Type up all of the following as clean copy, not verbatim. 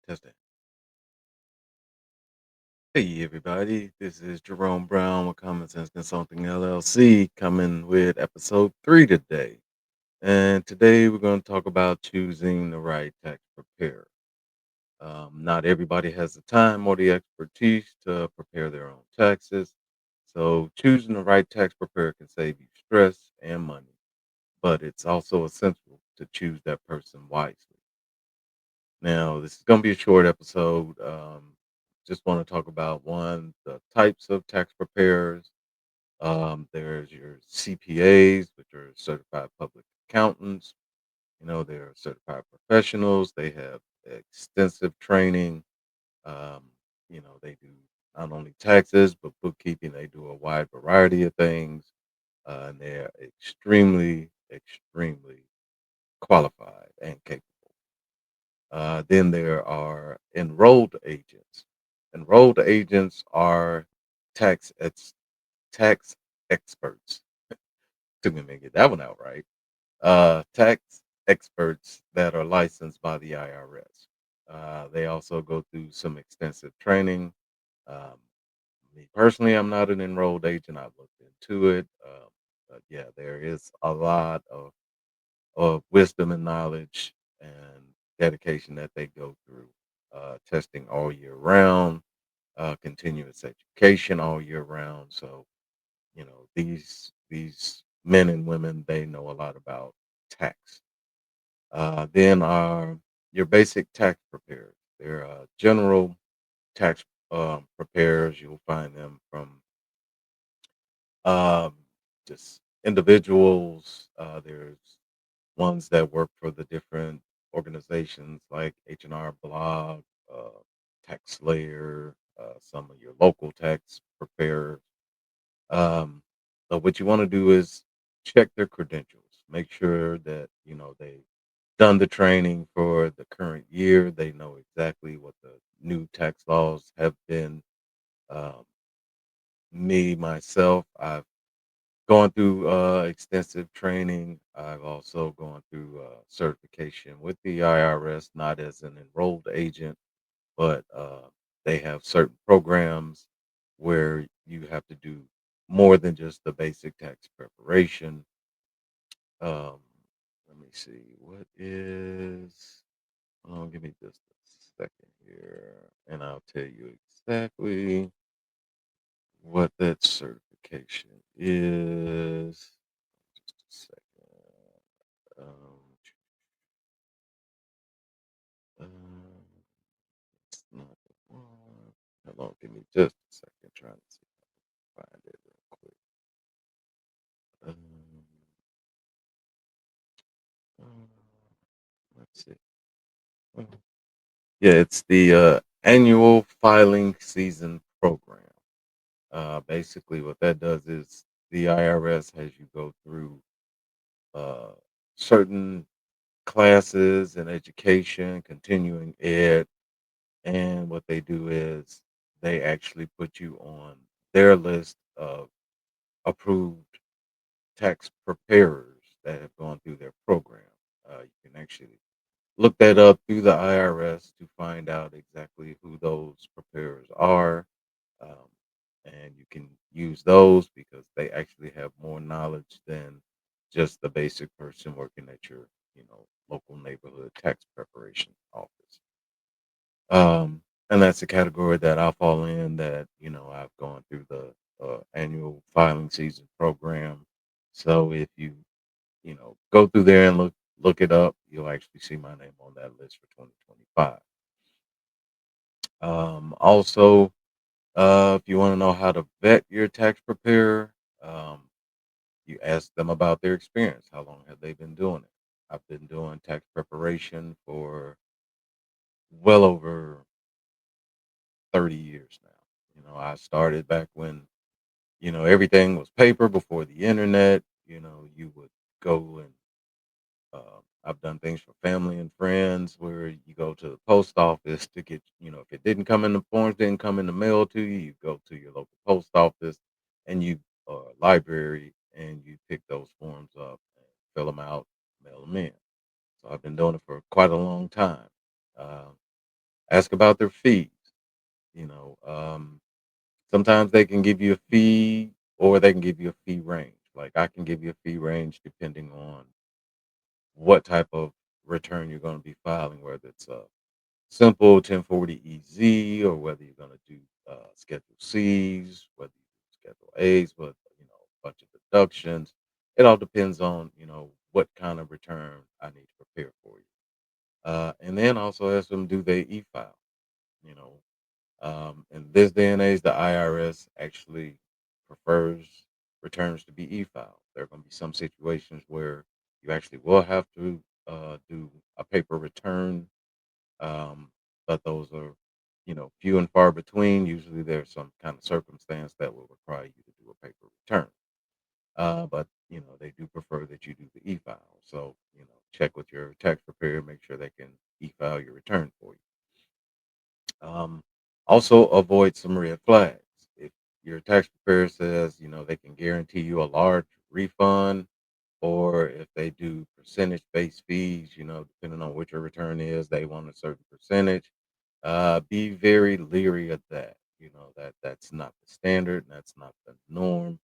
Testing. Hey, everybody. This is Jerome Brown with Common Sense Consulting LLC coming with episode 3 today. And today we're going to talk about choosing the right tax preparer. Not everybody has the time or the expertise to prepare their own taxes. So, choosing the right tax preparer can save you stress and money, but it's also essential to choose that person wisely. Now, this is going to be a short episode. Just want to talk about one, the types of tax preparers. There's your CPAs, which are certified public accountants. They're certified professionals. They have extensive training. Um, they do not only taxes, but bookkeeping. They do a wide variety of things. And they're extremely, extremely qualified and capable. Then there are enrolled agents. Enrolled agents are tax ex- tax experts. Took me a minute to get that one out right. Tax experts that are licensed by the IRS. They also go through some extensive training. Um, Me personally, I'm not an enrolled agent. I've looked into it, but yeah, there is a lot of wisdom and knowledge and dedication that they go through. Testing all year round, continuous education all year round. So these men and women, they know a lot about tax. Then are your basic tax preparers. They're general tax preparers. You'll find them from um, just individuals. There's ones that work for the different organizations like H&R Block, Tax Slayer, some of your local tax preparers. Um, so what you want to do is check their credentials. Make sure that they've done the training for the current year. They know exactly what the new tax laws have been. Um, Me myself, I've gone through extensive training. I've also gone through certification with the IRS, not as an enrolled agent, but they have certain programs where you have to do more than just the basic tax preparation. Um, Let me see. What is. Oh, give me just a second here, and I'll tell you exactly what that certification is. Just a second. Um, it's not the one. Hold on, give me just a second. Trying to see if I can find it real quick. Um, um, let's see. Uh, Yeah, it's the annual filing season program. Basically, what that does is the IRS has you go through uh, certain classes and education, continuing ed, and what they do is they actually put you on their list of approved tax preparers that have gone through their program. You can actually look that up through the IRS to find out exactly who those preparers are. Um, and you can use those because they actually have more knowledge than just the basic person working at your, local neighborhood tax preparation office. And that's the category that I fall in. That I've gone through the annual filing season program. So if you go through there and look it up, you'll actually see my name on that list for 2025. Also, if you want to know how to vet your tax preparer, you ask them about their experience. How long have they been doing it? I've been doing tax preparation for well over 30 years now. I started back when, everything was paper before the internet. You would go and I've done things for family and friends where you go to the post office to get, if it didn't come in the forms, didn't come in the mail to you, you go to your local post office and you library and you pick those forms up and fill them out, mail them in. So I've been doing it for quite a long time. Uh, Ask about their fees. You know, sometimes they can give you a fee or they can give you a fee range. Like I can give you a fee range depending on what type of return you're going to be filing, whether it's a simple 1040 EZ or whether you're going to do Schedule C's, whether you do Schedule A's with a bunch of deductions. It all depends on what kind of return I need to prepare for you. And then also ask them, do they e-file? You know, in this day and age, the IRS actually prefers returns to be e-filed. There are going to be some situations where you actually will have to do a paper return, um, but those are, few and far between. Usually, there's some kind of circumstance that will require you to do a paper return. But they do prefer that you do the e-file. So check with your tax preparer, make sure they can e-file your return for you. Also, avoid some red flags. If your tax preparer says they can guarantee you a large refund, or if they do percentage-based fees, depending on what your return is, they want a certain percentage. Be very leery of that. That's not the standard, that's not the norm.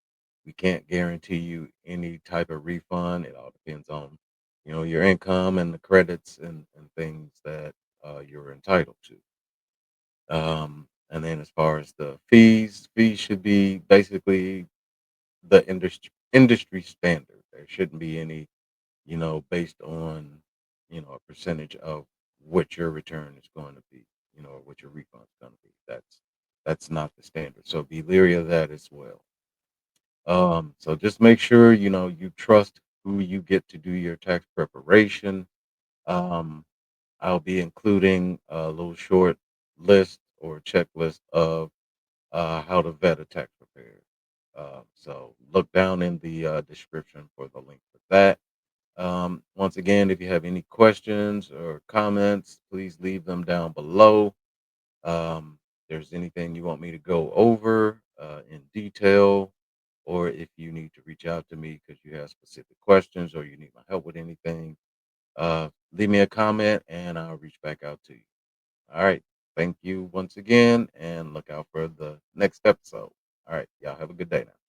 We can't guarantee you any type of refund. It all depends on, your income and the credits and things that you're entitled to. And then as far as the fees should be basically the industry standard. There shouldn't be any based on, a percentage of what your return is going to be, or what your refund is going to be. That's not the standard. So be leery of that as well. So just make sure, you trust who you get to do your tax preparation. Um, I'll be including a little short list or checklist of how to vet a tax preparer. So look down in the description for the link for that. Once again, if you have any questions or comments, please leave them down below. If there's anything you want me to go over in detail, or if you need to reach out to me because you have specific questions or you need my help with anything, leave me a comment and I'll reach back out to you. All right. Thank you once again and look out for the next episode. All right. Y'all have a good day now.